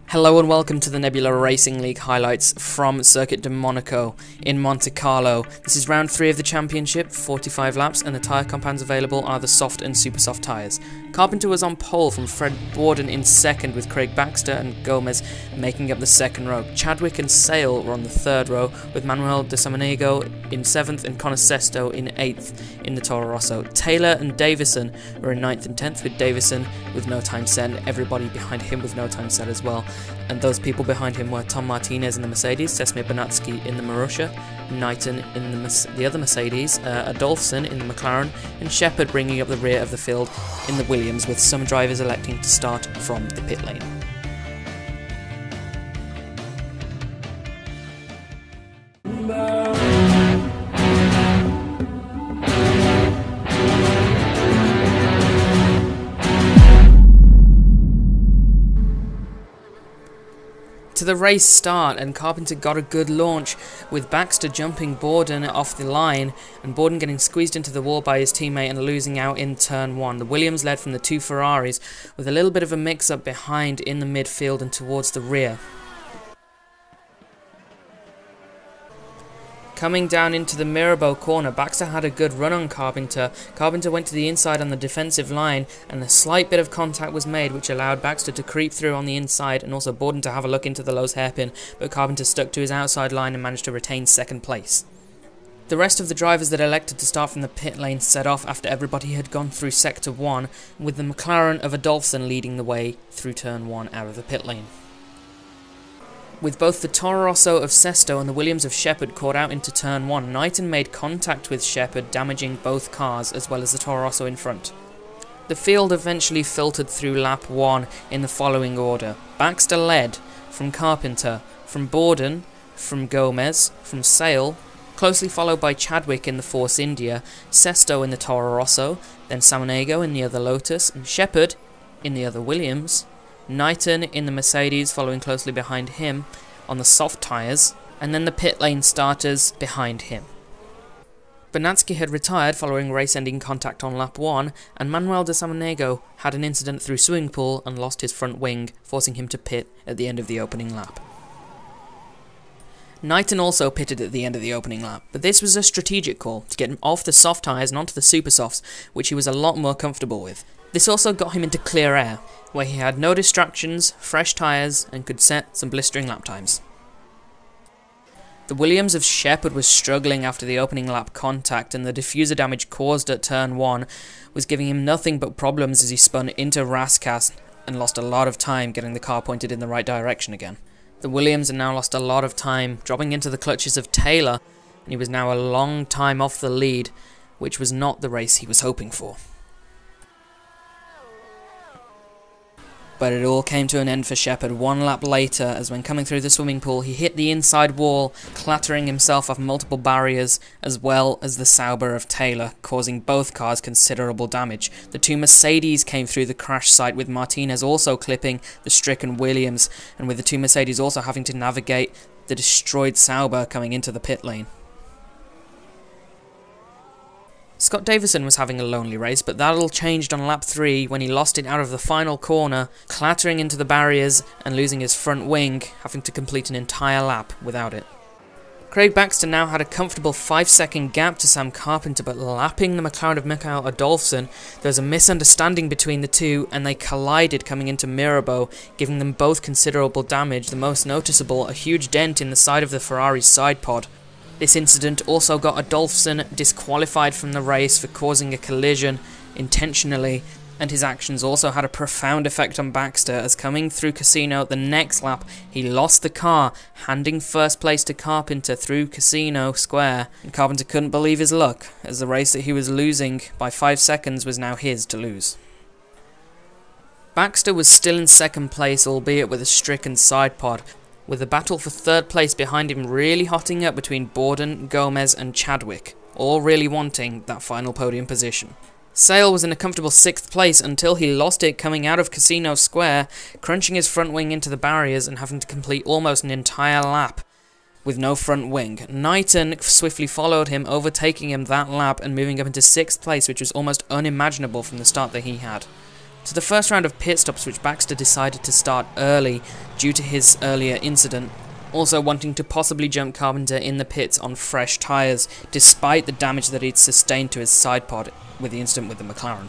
Hello and welcome to the Nebula Racing League highlights from Circuit de Monaco in Monte Carlo. This is round 3 of the championship, 45 laps, and the tyre compounds available are the soft and super soft tyres. Carpenter was on pole from Fred Borden in second, with Craig Baxter and Gomez making up the second row. Chadwick and Sale were on the third row, with Manuel de Samaniego in 7th and Connor Sesto in 8th in the Toro Rosso. Taylor and Davison were in 9th and 10th, with Davison with no time set, and everybody behind him with no time set as well. And those people behind him were Tom Martinez in the Mercedes, Sesme Banatsky in the Marussia, Knighton in the other Mercedes, Adolphson in the McLaren, and Shepard bringing up the rear of the field in the Williams, with some drivers electing to start from the pit lane. To the race start, and Carpenter got a good launch, with Baxter jumping Borden off the line and Borden getting squeezed into the wall by his teammate and losing out in turn 1. The Williams led from the two Ferraris, with a little bit of a mix-up behind in the midfield and towards the rear. Coming down into the Mirabeau corner, Baxter had a good run on Carpenter. Carpenter went to the inside on the defensive line, and a slight bit of contact was made, which allowed Baxter to creep through on the inside and also Borden to have a look into the Lowe's hairpin, but Carpenter stuck to his outside line and managed to retain second place. The rest of the drivers that elected to start from the pit lane set off after everybody had gone through sector 1, with the McLaren of Adolphson leading the way through turn 1 out of the pit lane. With both the Toro Rosso of Sesto and the Williams of Shepard caught out into turn 1, Knighton made contact with Shepard, damaging both cars as well as the Toro Rosso in front. The field eventually filtered through lap 1 in the following order. Baxter led from Carpenter, from Borden, from Gomez, from Sale, closely followed by Chadwick in the Force India, Sesto in the Toro Rosso, then Samaniego in the other Lotus, and Shepard in the other Williams, Knighton in the Mercedes following closely behind him on the soft tyres, and then the pit lane starters behind him. Banatsky had retired following race-ending contact on lap 1, and Manuel de Samaniego had an incident through swimming pool and lost his front wing, forcing him to pit at the end of the opening lap. Knighton also pitted at the end of the opening lap, but this was a strategic call to get him off the soft tyres and onto the super softs, which he was a lot more comfortable with. This also got him into clear air, where he had no distractions, fresh tyres, and could set some blistering lap times. The Williams of Shepard was struggling after the opening lap contact, and the diffuser damage caused at turn 1 was giving him nothing but problems as he spun into Rascas and lost a lot of time getting the car pointed in the right direction again. The Williams had now lost a lot of time, dropping into the clutches of Taylor, and he was now a long time off the lead, which was not the race he was hoping for. But it all came to an end for Shepard one lap later, as when coming through the swimming pool he hit the inside wall, clattering himself off multiple barriers, as well as the Sauber of Taylor, causing both cars considerable damage. The two Mercedes came through the crash site, with Martinez also clipping the stricken Williams, and with the two Mercedes also having to navigate the destroyed Sauber coming into the pit lane. Scott Davison was having a lonely race, but that all changed on lap 3 when he lost it out of the final corner, clattering into the barriers and losing his front wing, having to complete an entire lap without it. Craig Baxter now had a comfortable 5-second gap to Sam Carpenter, but lapping the McLaren of Mikael Adolphson, there was a misunderstanding between the two and they collided coming into Mirabeau, giving them both considerable damage, the most noticeable a huge dent in the side of the Ferrari's side pod. This incident also got Adolphson disqualified from the race for causing a collision intentionally, and his actions also had a profound effect on Baxter, as coming through Casino the next lap he lost the car, handing first place to Carpenter through Casino Square, and Carpenter couldn't believe his luck, as the race that he was losing by 5 seconds was now his to lose. Baxter was still in second place, albeit with a stricken side pod, with the battle for third place behind him really hotting up between Borden, Gomez and Chadwick, all really wanting that final podium position. Sale was in a comfortable 6th place until he lost it coming out of Casino Square, crunching his front wing into the barriers and having to complete almost an entire lap with no front wing. Knighton swiftly followed him, overtaking him that lap and moving up into 6th place, which was almost unimaginable from the start that he had. To the first round of pit stops, which Baxter decided to start early due to his earlier incident, also wanting to possibly jump Carpenter in the pits on fresh tyres, despite the damage that he'd sustained to his side pod with the incident with the McLaren.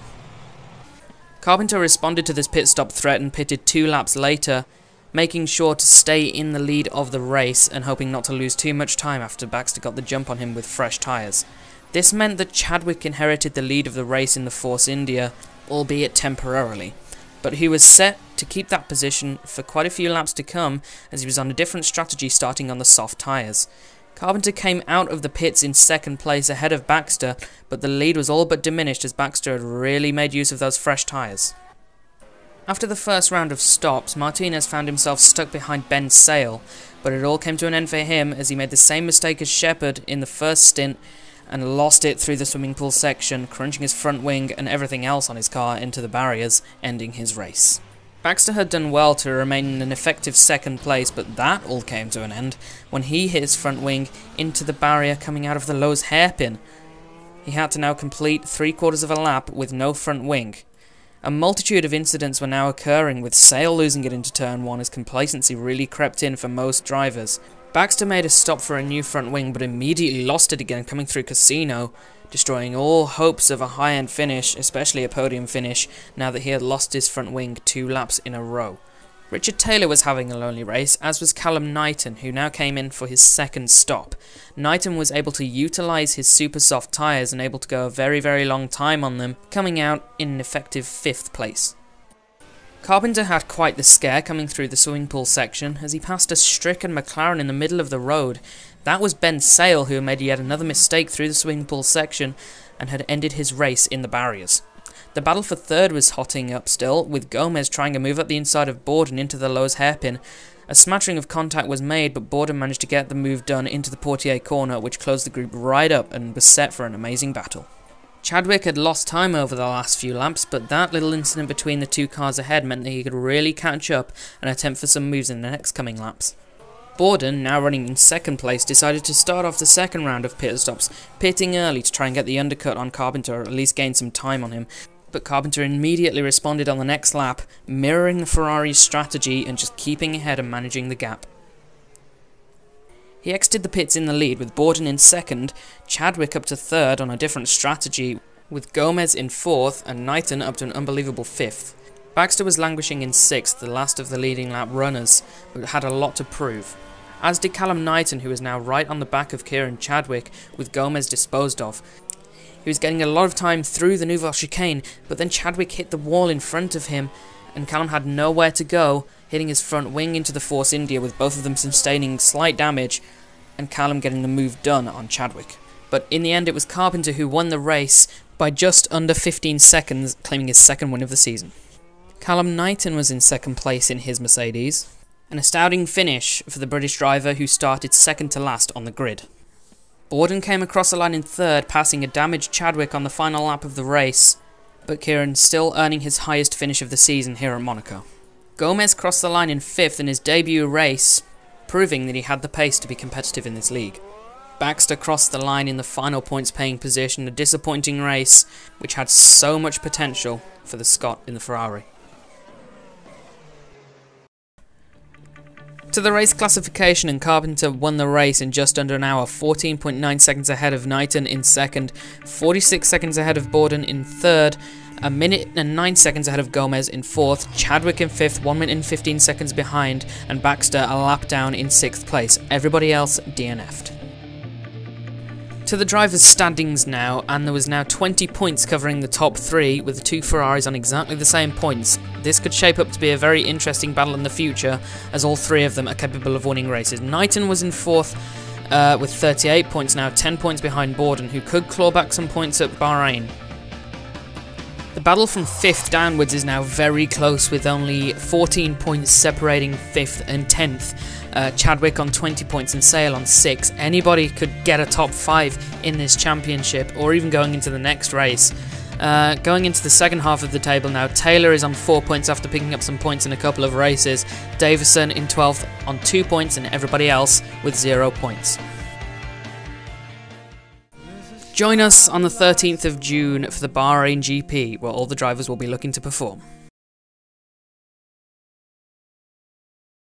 Carpenter responded to this pit stop threat and pitted 2 laps later, making sure to stay in the lead of the race and hoping not to lose too much time after Baxter got the jump on him with fresh tyres. This meant that Chadwick inherited the lead of the race in the Force India, albeit temporarily, but he was set to keep that position for quite a few laps to come as he was on a different strategy starting on the soft tyres. Carpenter came out of the pits in second place ahead of Baxter, but the lead was all but diminished as Baxter had really made use of those fresh tyres. After the first round of stops, Martinez found himself stuck behind Ben Sale, but it all came to an end for him as he made the same mistake as Shepard in the first stint and lost it through the swimming pool section, crunching his front wing and everything else on his car into the barriers, ending his race. Baxter had done well to remain in an effective second place, but that all came to an end when he hit his front wing into the barrier coming out of the Lowe's hairpin. He had to now complete 3/4 of a lap with no front wing. A multitude of incidents were now occurring, with Sale losing it into turn 1 as complacency really crept in for most drivers. Baxter made a stop for a new front wing, but immediately lost it again coming through Casino, destroying all hopes of a high-end finish, especially a podium finish, now that he had lost his front wing 2 laps in a row. Richard Taylor was having a lonely race, as was Callum Knighton, who now came in for his second stop. Knighton was able to utilise his super soft tyres and able to go a very, very long time on them, coming out in an effective 5th place. Carpenter had quite the scare coming through the swimming pool section as he passed a stricken McLaren in the middle of the road. That was Ben Sale, who made yet another mistake through the swimming pool section and had ended his race in the barriers. The battle for third was hotting up still, with Gomez trying to move up the inside of Borden into the Lowe's hairpin. A smattering of contact was made, but Borden managed to get the move done into the Portier corner, which closed the group right up and was set for an amazing battle. Chadwick had lost time over the last few laps, but that little incident between the 2 cars ahead meant that he could really catch up and attempt for some moves in the next coming laps. Borden, now running in second place, decided to start off the second round of pit stops, pitting early to try and get the undercut on Carpenter or at least gain some time on him, but Carpenter immediately responded on the next lap, mirroring the Ferrari's strategy and just keeping ahead and managing the gap. He exited the pits in the lead, with Borden in second, Chadwick up to third on a different strategy, with Gomez in fourth and Knighton up to an unbelievable 5th. Baxter was languishing in 6th, the last of the leading lap runners, but had a lot to prove. As did Callum Knighton, who was now right on the back of Kieran Chadwick, with Gomez disposed of. He was getting a lot of time through the Nouvelle chicane, but then Chadwick hit the wall in front of him, and Callum had nowhere to go, hitting his front wing into the Force India, with both of them sustaining slight damage, and Callum getting the move done on Chadwick. But in the end it was Carpenter who won the race by just under 15 seconds, claiming his second win of the season. Callum Knighton was in second place in his Mercedes, an astounding finish for the British driver who started second to last on the grid. Borden came across the line in third, passing a damaged Chadwick on the final lap of the race, but Kieran still earning his highest finish of the season here at Monaco. Gomez crossed the line in 5th in his debut race, proving that he had the pace to be competitive in this league. Baxter crossed the line in the final points-paying position, a disappointing race which had so much potential for the Scot in the Ferrari. To the race classification, and Carpenter won the race in just under an hour, 14.9 seconds ahead of Knighton in second, 46 seconds ahead of Borden in third, a minute and 9 seconds ahead of Gomez in fourth, Chadwick in fifth, 1 minute and 15 seconds behind, and Baxter a lap down in 6th place. Everybody else DNF'd. To the drivers' standings now, and there was now 20 points covering the top 3, with the 2 Ferraris on exactly the same points. This could shape up to be a very interesting battle in the future, as all 3 of them are capable of winning races. Knighton was in 4th with 38 points now, 10 points behind Borden, who could claw back some points at Bahrain. The battle from 5th downwards is now very close, with only 14 points separating 5th and 10th. Chadwick on 20 points and Sale on 6. Anybody could get a top 5 in this championship, or even going into the next race. Going into the second half of the table now, Taylor is on 4 points after picking up some points in a couple of races. Davison in 12th on 2 points, and everybody else with 0 points. Join us on the 13th of June for the Bahrain GP, where all the drivers will be looking to perform.